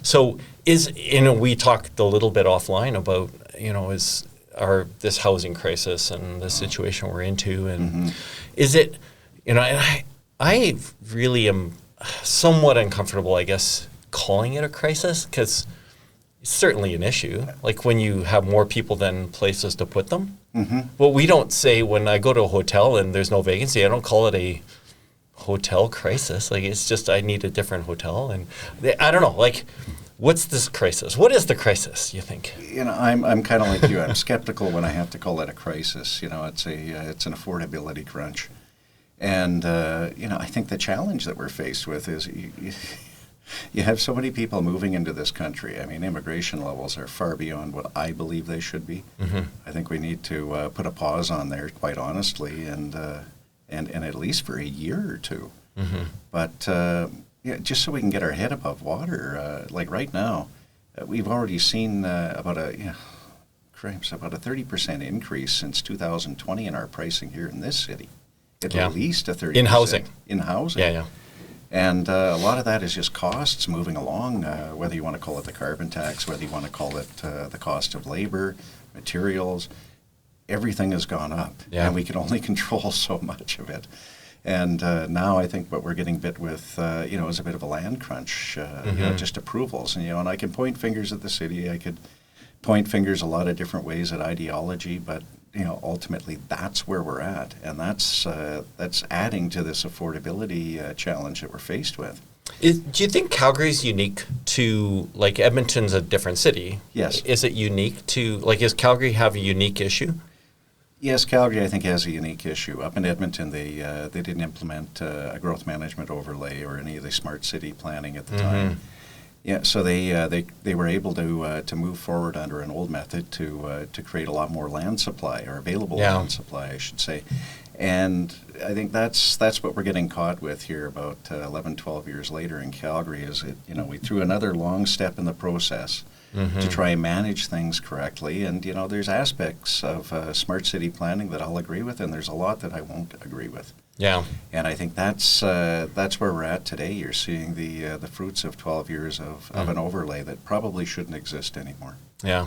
So we talked a little bit offline about, this housing crisis and the situation we're into, and is it, and I really am somewhat uncomfortable, I guess, calling it a crisis, because it's certainly an issue, like when you have more people than places to put them. But we don't say, when I go to a hotel and there's no vacancy, I don't call it a hotel crisis. Like, it's just, I need a different hotel. And I don't know, like, what's this crisis? What is the crisis, you think? I'm kind of like you. I'm skeptical when I have to call it a crisis. It's an affordability crunch. And, I think the challenge that we're faced with is you have so many people moving into this country. I mean, immigration levels are far beyond what I believe they should be. I think we need to put a pause on there, quite honestly, and at least for a year or two. But just so we can get our head above water, like right now, we've already seen about a 30% increase since 2020 in our pricing here in this city. At least a 30%. In housing. In housing. Yeah. And a lot of that is just costs moving along, whether you want to call it the carbon tax, whether you want to call it the cost of labor, materials. Everything has gone up, and we can only control so much of it. And now I think what we're getting bit with, is a bit of a land crunch, just approvals. And I can point fingers at the city. I could point fingers a lot of different ways at ideology, but ultimately that's where we're at, and that's adding to this affordability challenge that we're faced with. Do you think Calgary's unique to, like, Edmonton's a different city? Yes. Is it unique to, like, does Calgary have a unique issue? Yes, Calgary, I think, has a unique issue. Up in Edmonton, they didn't implement a growth management overlay or any of the smart city planning at the time. Yeah, so they were able to move forward under an old method to create a lot more land supply, or available land supply, I should say. And I think that's what we're getting caught with here about 11, 12 years later in Calgary, is we threw another long step in the process to try and manage things correctly. And, there's aspects of smart city planning that I'll agree with, and there's a lot that I won't agree with. Yeah. And I think that's where we're at today. You're seeing the fruits of 12 years of an overlay that probably shouldn't exist anymore. Yeah.